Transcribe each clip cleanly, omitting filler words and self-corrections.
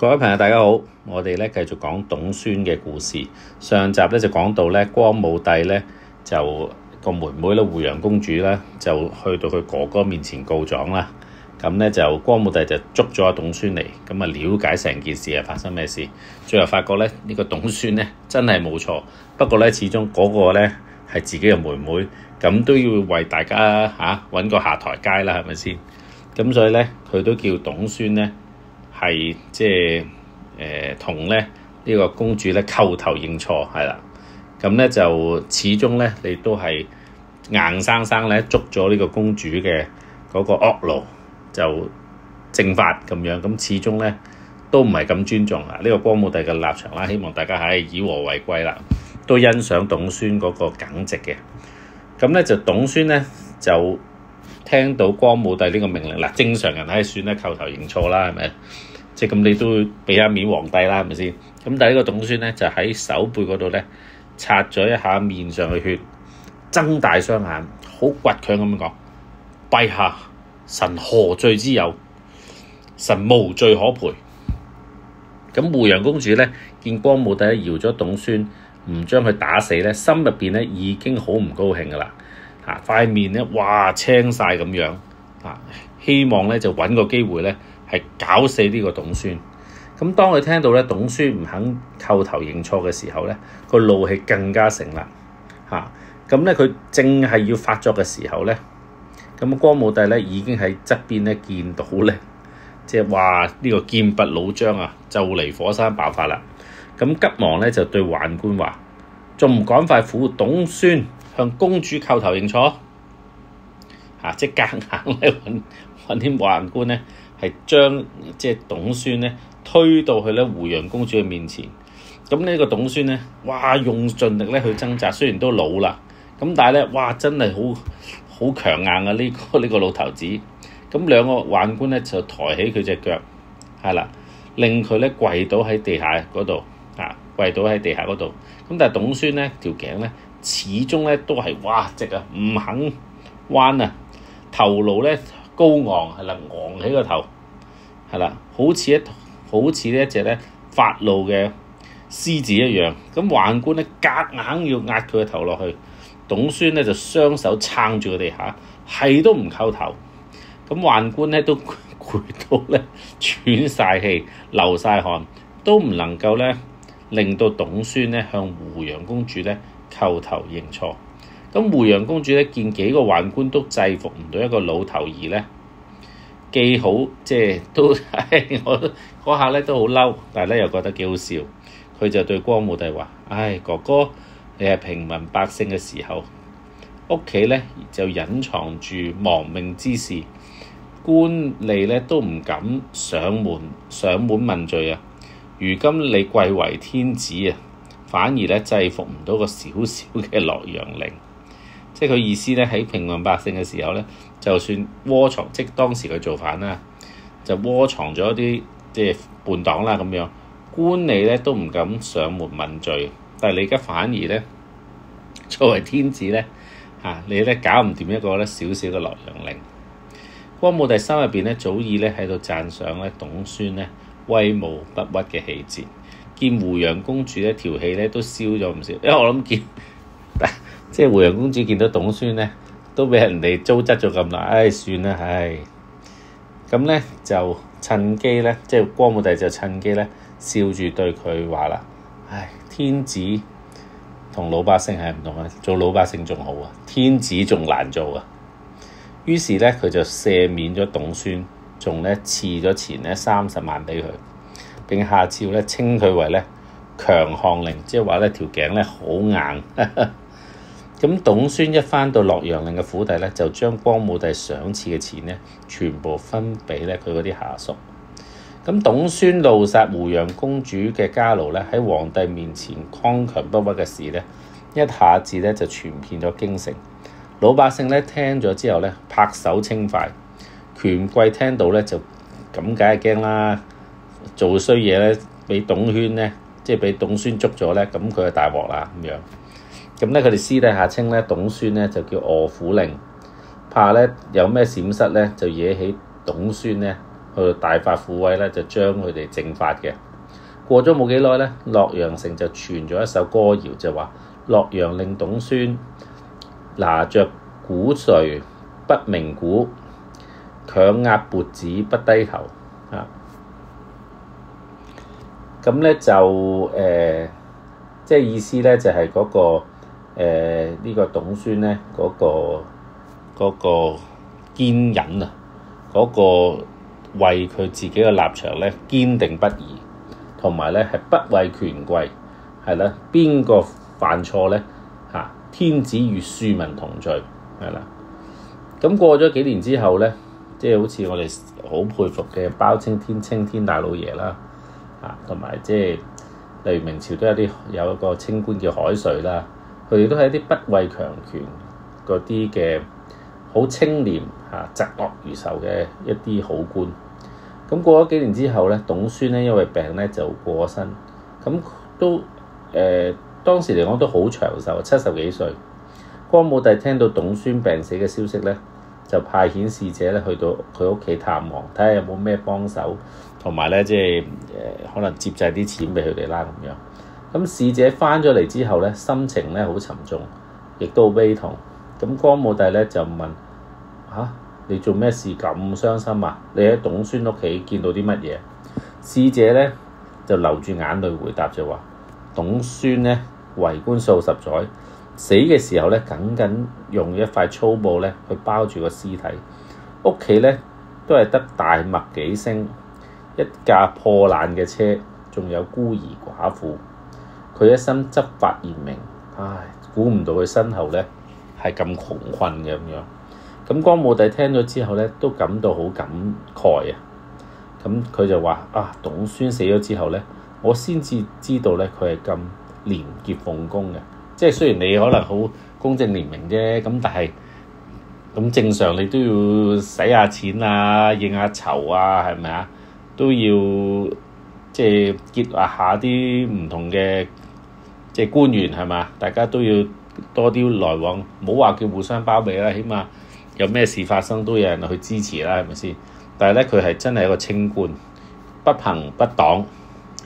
各位朋友大家好，我哋咧繼續講董孫嘅故事。上集咧就講到咧光武帝咧就個妹妹咧湖陽公主咧就去到佢哥哥面前告狀啦。咁咧就光武帝就捉咗阿董孫嚟，咁啊了解成件事係發生咩事。最後發覺咧呢個董孫咧真係冇錯，不過咧始終嗰個咧係自己嘅妹妹，咁都要為大家揾個下台階啦，係咪先？咁所以咧佢都叫董孫咧係即係同咧呢個公主咧叩頭認錯係啦。咁咧就始終咧你都係硬生生咧捉咗呢個公主嘅嗰個惡奴就正法咁樣，咁始終咧都唔係咁尊重啊呢個光武帝嘅立場啦。希望大家係以和為貴啦，都欣賞董孫嗰個耿直嘅。咁咧就董孫咧就聽到光武帝呢個命令嗱，正常人係算咧叩頭認錯啦，係咪？即係咁你都俾一面皇帝啦，係咪先？咁但係呢個董孫咧就喺手背嗰度咧擦咗一下面上嘅血，睜大雙眼，好倔強咁樣講：陛下，臣何罪之有？臣無罪可賠。咁湖陽公主咧見光武帝饒咗董孫，唔將佢打死咧，心入邊咧已經好唔高興噶啦。塊面咧哇青晒咁樣，希望咧就揾個機會咧係搞死呢個董孫。咁當佢聽到咧董孫唔肯叩頭認錯嘅時候咧，個怒氣更加盛啦。咁咧佢正係要發作嘅時候咧，咁光武帝咧已經喺側邊咧見到咧，即係話呢個劍拔弩張啊，就嚟火山爆發啦。咁急忙咧就對宦官話：仲唔趕快扶董孫向公主叩頭認錯？即係夾硬咧揾啲宦官咧，係將即係董孫咧推到去咧湖陽公主嘅面前。咁呢個董孫咧，哇用盡力咧去掙扎，雖然都老啦，咁但係咧，哇真係好強硬啊！呢個老頭子。咁兩個宦官咧就抬起佢隻腳，係啦，令佢咧跪倒喺地下嗰度，跪倒喺地下嗰度。咁但係董孫咧條頸咧始終咧都係哇直啊，唔肯彎啊，頭顱咧高昂係啦，昂起個頭係啦，好似呢一隻咧發怒嘅獅子一樣。咁宦官咧夾硬要壓佢個頭落去，董孫咧就雙手撐住個地下，係都唔叩頭。咁宦官咧都攰到咧喘晒氣、流晒汗，都唔能夠咧令到董孫咧向湖陽公主咧叩頭認錯。咁湖陽公主咧見幾個宦官都制服唔到一個老頭兒咧，既好即係都我嗰下咧都好嬲，但係咧又覺得幾好笑。佢就對光武帝話：哥哥，你係平民百姓嘅時候，屋企咧就隱藏住亡命之事，官吏咧都唔敢上門問罪啊！如今你貴為天子啊，反而咧制服唔到個小小嘅洛陽令。即係佢意思咧，喺平民百姓嘅時候咧，就算窩藏，即係當時佢造反啦，就窩藏咗啲即係叛黨啦咁樣，官吏咧都唔敢上門問罪。但係你而家反而咧作為天子咧，你咧搞唔掂一個咧小小嘅洛陽令。光武帝心入邊咧早已咧喺度讚賞咧董孫咧威武不屈嘅氣節，見湖陽公主咧條氣咧都消咗唔少。因為我諗見即係湖陽公主見到董孫咧都俾人哋糟質咗咁耐，算啦，咁咧就趁機咧，即係光武帝就趁機咧笑住對佢話啦：天子同老百姓係唔同啊，做老百姓仲好啊，天子仲難做啊！於是咧佢就赦免咗董孫，仲咧賜咗錢咧30萬俾佢，並下詔咧稱佢為咧強項令，即係話咧條頸咧好硬。咁董孫一返到洛陽令嘅府邸咧，就將光武帝賞賜嘅錢咧全部分俾咧佢嗰啲下屬。咁董孫怒殺湖陽公主嘅家奴咧，喺皇帝面前剛強不屈嘅事咧，一下子咧就傳遍咗京城。老百姓咧聽咗之後咧拍手稱快，權貴聽到咧就咁梗係驚啦，做衰嘢咧俾董孫咧即係俾董孫捉咗咧，咁佢就大鑊啦咁樣。咁咧佢哋私底下稱咧董孫咧就叫臥虎令，怕咧有咩閃失咧就惹起董孫咧去大發撫慰咧，就將佢哋正法嘅。過咗冇幾耐咧，洛陽城就傳咗一首歌謠，就話洛陽令董孫拿着鼓槌不鳴鼓，強壓脖子不低頭啊。咁咧就即係意思咧就係嗰個呢個董孫咧嗰個堅忍啊，嗰個為佢自己嘅立場咧堅定不移，同埋咧係不畏權貴，係啦，邊個犯錯咧嚇，天子與庶民同罪，係啦。咁過咗幾年之後咧，即係好似我哋好佩服嘅包青天大老爺啦。同埋即係例如明朝都有一個清官叫海瑞啦，佢哋都係一啲不畏強權嗰啲嘅好清廉疾惡如仇嘅一啲好官。咁過咗幾年之後咧，董孫咧因為病咧就過咗身，咁都當時嚟講都好長壽，70幾歲。光武帝聽到董孫病死嘅消息咧，就派遣使者咧去到佢屋企探望，睇下有冇咩幫手，同埋咧即係可能接濟啲錢俾佢哋啦咁樣。咁使者翻咗嚟之後咧，心情咧好沉重，亦都好悲痛。咁光武帝咧就問：你做咩事咁傷心啊？你喺董孫屋企見到啲乜嘢？使者咧就流住眼淚回答就話：董孫咧為官數十載，死嘅時候咧僅用一塊粗布咧去包住個屍體，屋企咧都係得大麥幾升，一架破爛嘅車，仲有孤兒寡婦。佢一生執法嚴明，估唔到佢身後咧係咁窮困嘅咁樣。咁光武帝聽咗之後咧，都感到好感慨啊！咁佢就話：董孫死咗之後咧，我先至知道咧佢係咁廉潔奉公嘅。即係雖然你可能好公正廉明啫，咁但係咁正常你都要使下錢啊，應下酬啊，係咪啊？都要即係結合下啲唔同嘅即係官員係嘛？大家都要多啲來往，唔好話叫互相包庇啦，起碼有咩事發生都有人去支持啦，係咪先？但係咧，佢係真係一個清官，不朋不黨，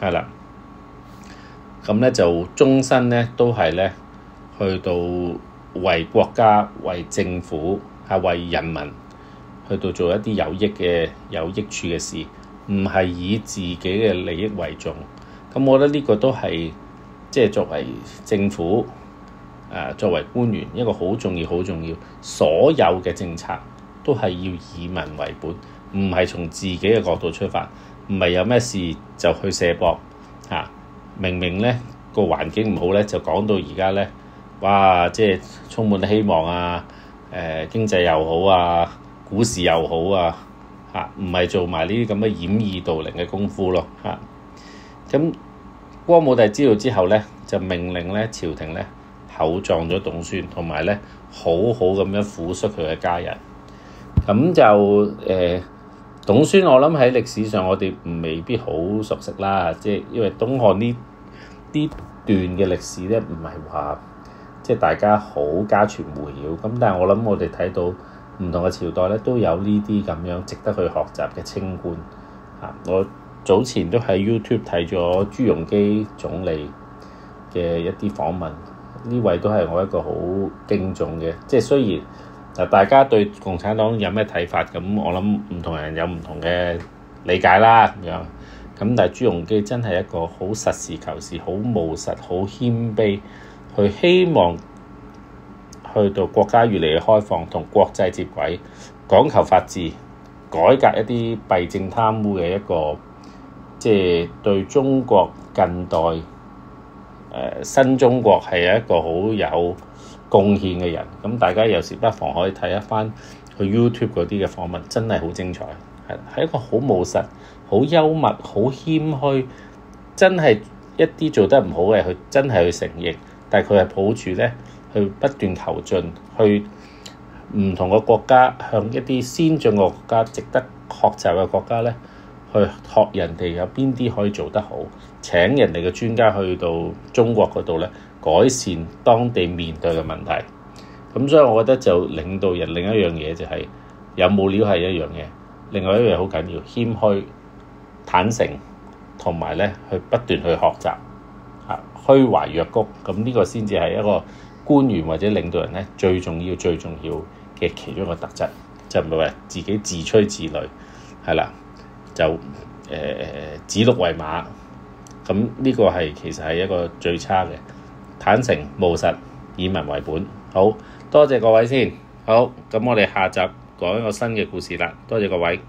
係啦。咁咧就終身咧都係咧去到為國家、為政府、為人民去到做一啲有益處嘅事，唔係以自己嘅利益為重。咁我覺得呢個都係即係作為政府作為官員一個好重要、所有嘅政策都係要以民為本，唔係從自己嘅角度出發，唔係有咩事就去卸膊明明咧個環境唔好咧，就講到而家咧，哇！即係充滿希望啊！經濟又好啊，股市又好啊，唔係做埋呢啲咁嘅掩耳盜鈴嘅功夫咯咁光武帝知道之後咧，就命令咧朝廷咧厚葬咗董孫，同埋咧好好咁樣撫恤佢嘅家人。咁就董孫我諗喺歷史上我哋未必好熟悉啦，即係因為東漢呢段嘅歷史咧，唔係話即係大家好家傳戶曉咁，但係我諗我哋睇到唔同嘅朝代咧，都有呢啲咁樣值得去學習嘅清官我早前都喺 YouTube 睇咗朱鎔基總理嘅一啲訪問，呢位都係我一個好敬重嘅，即係雖然大家對共產黨有咩睇法，咁我諗唔同人有唔同嘅理解啦咁樣。咁但係朱鎔基真係一個好實事求是、好務實、好謙卑，去希望去到國家越嚟越開放，同國際接軌，講求法治，改革一啲弊政貪污嘅一個，即係對中國近代新中國係一個好有貢獻嘅人。咁大家有時不妨可以睇一翻去 YouTube 嗰啲嘅訪問，真係好精彩。係一個好務實、好幽默、好謙虛，真係一啲做得唔好嘅，佢真係去承認，但係佢係抱住咧去不斷求進，去唔同嘅國家，向一啲先進嘅國家、值得學習嘅國家咧，去學人哋有邊啲可以做得好，請人哋嘅專家去到中國嗰度咧，改善當地面對嘅問題。咁所以我覺得就領導人另一樣嘢就係有冇料係一樣嘢，另外一樣好緊要，謙虛、坦誠，同埋咧去不斷去學習，虛懷若谷，咁呢個先至係一個官員或者領導人咧最重要嘅其中一個特質，就唔係話自己自吹自擂，係啦，就指鹿為馬，咁呢個係其實係一個最差嘅。坦誠務實，以民為本。好多謝各位先，好，咁我哋下集講一個新嘅故事啦，多謝各位。